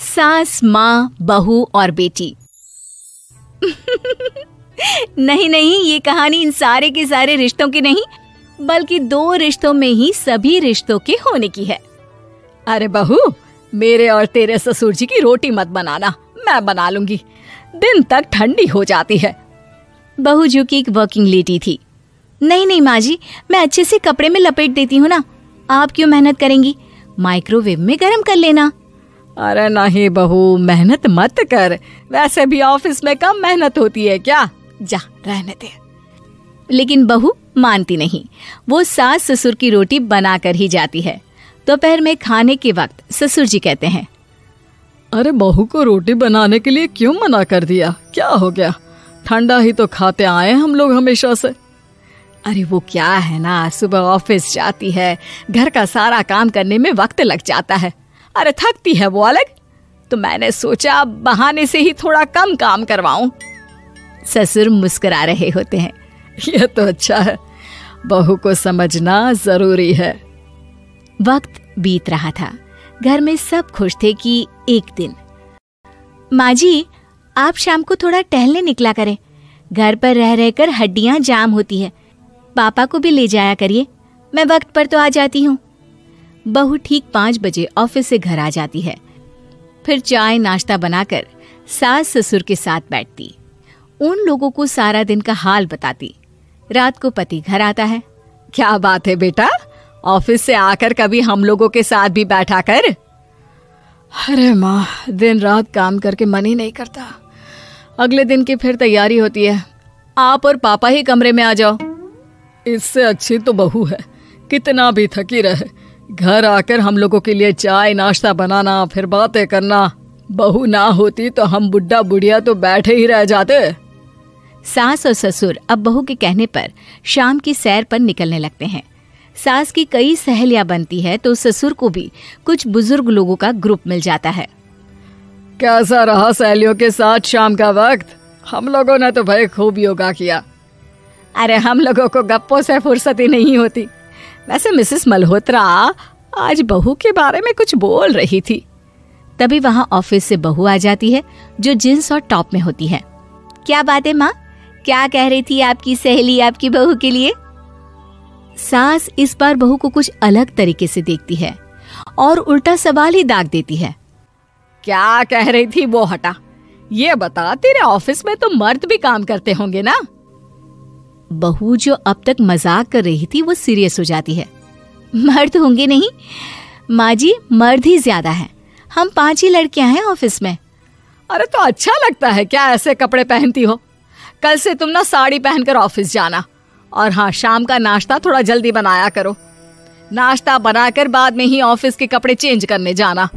सास, माँ, बहू और बेटी। नहीं नहीं, ये कहानी इन सारे के सारे रिश्तों की नहीं, बल्कि 2 रिश्तों में ही सभी रिश्तों के होने की है। अरे बहू, मेरे और तेरे ससुर जी की रोटी मत बनाना, मैं बना लूंगी, दिन तक ठंडी हो जाती है। बहू जो कि एक वर्किंग लेडी थी। नहीं नहीं माँ जी, मैं अच्छे से कपड़े में लपेट देती हूँ ना, आप क्यों मेहनत करेंगी, माइक्रोवेव में गर्म कर लेना। अरे नहीं बहू, मेहनत मत कर, वैसे भी ऑफिस में कम मेहनत होती है क्या, जा रहने दे। लेकिन बहू मानती नहीं, वो सास ससुर की रोटी बनाकर ही जाती है। दोपहर में खाने के वक्त ससुर जी कहते हैं, अरे बहू को रोटी बनाने के लिए क्यों मना कर दिया, क्या हो गया, ठंडा ही तो खाते आए हम लोग हमेशा से। अरे वो क्या है ना, सुबह ऑफिस जाती है, घर का सारा काम करने में वक्त लग जाता है, अरे थकती है वो अलग, तो मैंने सोचा बहाने से ही थोड़ा कम काम करवाऊं। ससुर मुस्कुरा रहे होते हैं। ये तो अच्छा है, बहू को समझना जरूरी है। वक्त बीत रहा था, घर में सब खुश थे कि एक दिन, माँ जी आप शाम को थोड़ा टहलने निकला करें, घर पर रह रहकर हड्डियां जाम होती है, पापा को भी ले जाया करिए, मैं वक्त पर तो आ जाती हूँ। बहू ठीक 5 बजे ऑफिस से घर आ जाती है। फिर चाय नाश्ता बनाकर सास ससुर के साथ बैठती, उन लोगों को सारा दिन का हाल बताती। रात को पति घर आता है। क्या बात है बेटा, ऑफिस से आकर कभी हम लोगों के साथ भी बैठा कर। अरे माँ, दिन रात काम करके मन ही नहीं करता, अगले दिन की फिर तैयारी होती है, आप और पापा ही कमरे में आ जाओ। इससे अच्छी तो बहू है, कितना भी थकी रहे, घर आकर हम लोगों के लिए चाय नाश्ता बनाना, फिर बातें करना। बहू ना होती तो हम बुढ़ा बुढ़िया तो बैठे ही रह जाते। सास और ससुर अब बहू के कहने पर शाम की सैर पर निकलने लगते हैं। सास की कई सहेलियां बनती है तो ससुर को भी कुछ बुजुर्ग लोगों का ग्रुप मिल जाता है। कैसा रहा सहेलियों के साथ शाम का वक्त? हम लोगों ने तो भाई खूब योगा किया। अरे हम लोगों को गप्पों से फुर्सत ही नहीं होती। वैसे मिसेस मल्होत्रा आज बहू के बारे में कुछ बोल रही थी। तभी वहां ऑफिस से बहू आ जाती है जो जींस और टॉप में होती है। क्या बात है माँ, क्या कह रही थी आपकी सहेली आपकी बहू के लिए? सास इस बार बहू को कुछ अलग तरीके से देखती है और उल्टा सवाल ही दाग देती है। क्या कह रही थी वो हटा, ये बता, तेरे ऑफिस में तो मर्द भी काम करते होंगे ना? बहू जो अब तक मजाक कर रही थी वो सीरियस हो जाती है। मर्द होंगे नहीं माँ जी, मर्द ही ज्यादा है, हम 5 ही लड़कियां हैं ऑफिस में। अरे तो अच्छा लगता है क्या ऐसे कपड़े पहनती हो? कल से तुम ना साड़ी पहनकर ऑफिस जाना, और हाँ, शाम का नाश्ता थोड़ा जल्दी बनाया करो, नाश्ता बनाकर बाद में ही ऑफिस के कपड़े चेंज करने जाना।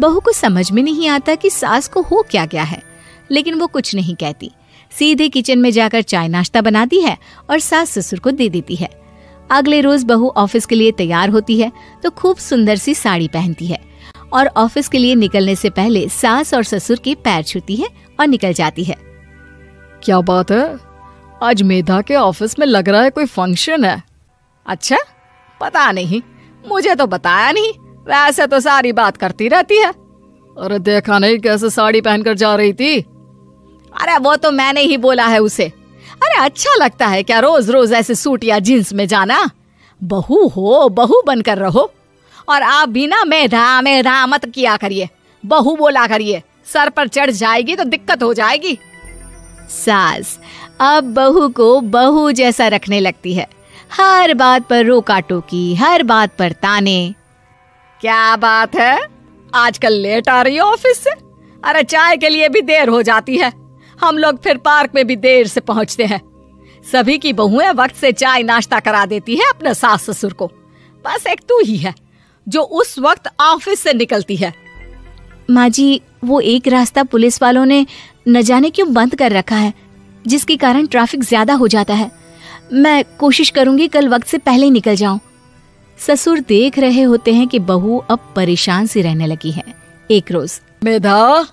बहू को समझ में नहीं आता कि सास को हो क्या गया है, लेकिन वो कुछ नहीं कहती, सीधे किचन में जाकर चाय नाश्ता बनाती है और सास ससुर को दे देती है। अगले रोज बहू ऑफिस के लिए तैयार होती है तो खूब सुंदर सी साड़ी पहनती है और ऑफिस के लिए निकलने से पहले सास और ससुर के पैर छूती है और निकल जाती है। क्या बात है, आज मेधा के ऑफिस में लग रहा है कोई फंक्शन है। अच्छा, पता नहीं, मुझे तो बताया नहीं, वैसे तो सारी बात करती रहती है। अरे देखा नहीं कैसे साड़ी पहनकर जा रही थी? अरे वो तो मैंने ही बोला है उसे। अरे अच्छा लगता है क्या रोज रोज ऐसे सूट या जींस में जाना? बहू हो, बहू बनकर रहो, और आप भी ना मेधा मेधा मत किया करिए, बहू बोला करिए, सर पर चढ़ जाएगी तो दिक्कत हो जाएगी। सास अब बहू को बहू जैसा रखने लगती है, हर बात पर रोका टोकी, हर बात पर ताने। क्या बात है, आजकल लेट आ रही हो ऑफिस से? अरे चाय के लिए भी देर हो जाती है, हम लोग फिर पार्क में भी देर से पहुंचते हैं। सभी की बहुएं वक्त से चाय नाश्ता करा देती है अपने सास ससुर को, बस एक तू ही है जो उस वक्त ऑफिस से निकलती है। माँ जी, वो एक रास्ता पुलिस वालों ने न जाने क्यों बंद कर रखा है, जिसके कारण ट्रैफिक ज्यादा हो जाता है। मैं कोशिश करूंगी कल वक्त से पहले ही निकल जाऊं। ससुर देख रहे होते हैं कि बहू अब परेशान सी रहने लगी है। एक रोज, मेधा,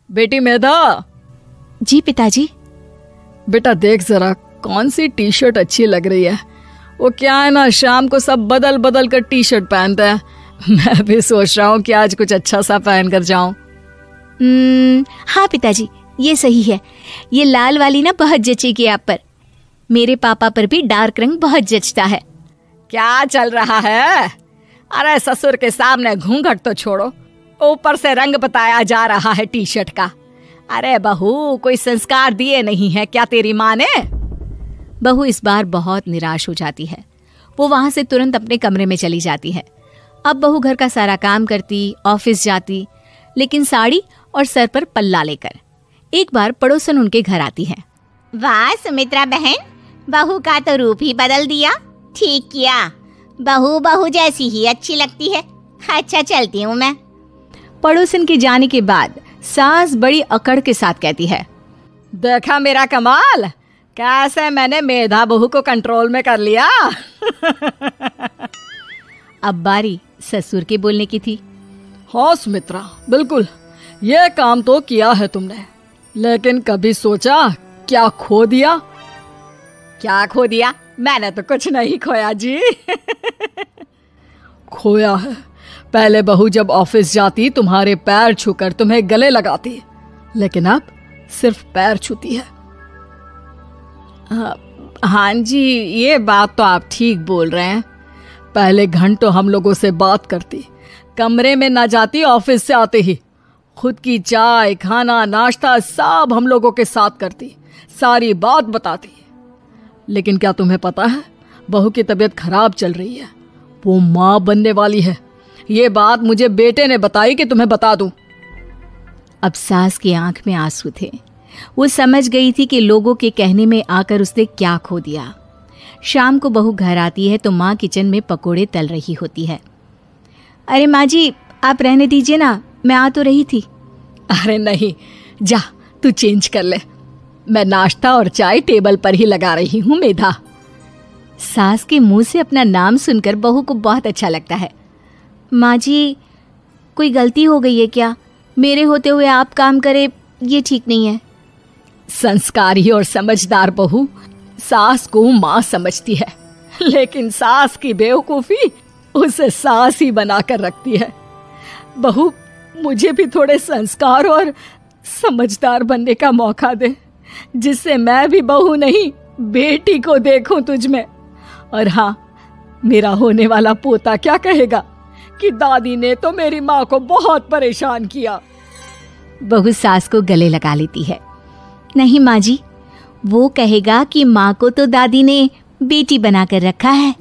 बेटी मेधा। जी पिताजी। बेटा देख जरा कौन सी टी शर्ट अच्छी लग रही है। वो क्या है ना, शाम को सब बदल बदल कर टी शर्ट पहनते हैं, मैं भी सोच रहा हूँ कि आज कुछ अच्छा सा पहन कर जाऊं। हाँ पिताजी, ये सही है। ये लाल वाली ना बहुत जचेगी आप पर। मेरे पापा पर भी डार्क रंग बहुत जचता है। क्या चल रहा है? अरे ससुर के सामने घूंघट तो छोड़ो, ऊपर से रंग बताया जा रहा है टी शर्ट का। अरे बहू, कोई संस्कार दिए नहीं है क्या तेरी माँ ने? बहू इस बार बहुत निराश हो जाती है। वो वहां से तुरंत अपने कमरे में चली जाती है। अब बहू घर का सारा काम करती, ऑफिस जाती, लेकिन साड़ी और सर पर पल्ला लेकर। एक बार पड़ोसन उनके घर आती है। वाह सुमित्रा बहन, बहू का तो रूप ही बदल दिया। ठीक किया, बहू बहू जैसी ही अच्छी लगती है। अच्छा चलती हूँ मैं। पड़ोसन के जाने के बाद सास बड़ी अकड़ के साथ कहती है, देखा मेरा कमाल, कैसे मैंने मेधा बहू को कंट्रोल में कर लिया। अब बारी ससुर के बोलने की थी। हाँ सुमित्रा, बिल्कुल ये काम तो किया है तुमने, लेकिन कभी सोचा क्या खो दिया? क्या खो दिया? मैंने तो कुछ नहीं खोया जी। खोया है, पहले बहू जब ऑफिस जाती तुम्हारे पैर छूकर तुम्हें गले लगाती, लेकिन अब सिर्फ पैर छूती है। हाँ जी, ये बात तो आप ठीक बोल रहे हैं। पहले घंटों हम लोगों से बात करती, कमरे में ना जाती, ऑफिस से आते ही खुद की चाय, खाना, नाश्ता सब हम लोगों के साथ करती, सारी बात बताती। लेकिन क्या तुम्हें पता है, बहू की तबीयत खराब चल रही है, वो माँ बनने वाली है। ये बात मुझे बेटे ने बताई कि तुम्हें बता दूं। अब सास की आंख में आंसू थे। वो समझ गई थी कि लोगों के कहने में आकर उसने क्या खो दिया। शाम को बहू घर आती है तो माँ किचन में पकोड़े तल रही होती है। अरे माँ जी, आप रहने दीजिए ना, मैं आ तो रही थी। अरे नहीं, जा तू चेंज कर ले, मैं नाश्ता और चाय टेबल पर ही लगा रही हूँ मेधा। सास के मुंह से अपना नाम सुनकर बहू को बहुत अच्छा लगता है। माँ जी, कोई गलती हो गई है क्या? मेरे होते हुए आप काम करे, ये ठीक नहीं है। संस्कारी और समझदार बहू सास को माँ समझती है, लेकिन सास की बेवकूफी उसे सास ही बनाकर रखती है। बहू, मुझे भी थोड़े संस्कार और समझदार बनने का मौका दे, जिससे मैं भी बहू नहीं बेटी को देखूं तुझ में। और हाँ, मेरा होने वाला पोता क्या कहेगा कि दादी ने तो मेरी माँ को बहुत परेशान किया। बहू सास को गले लगा लेती है। नहीं माँ जी, वो कहेगा कि माँ को तो दादी ने बेटी बनाकर रखा है।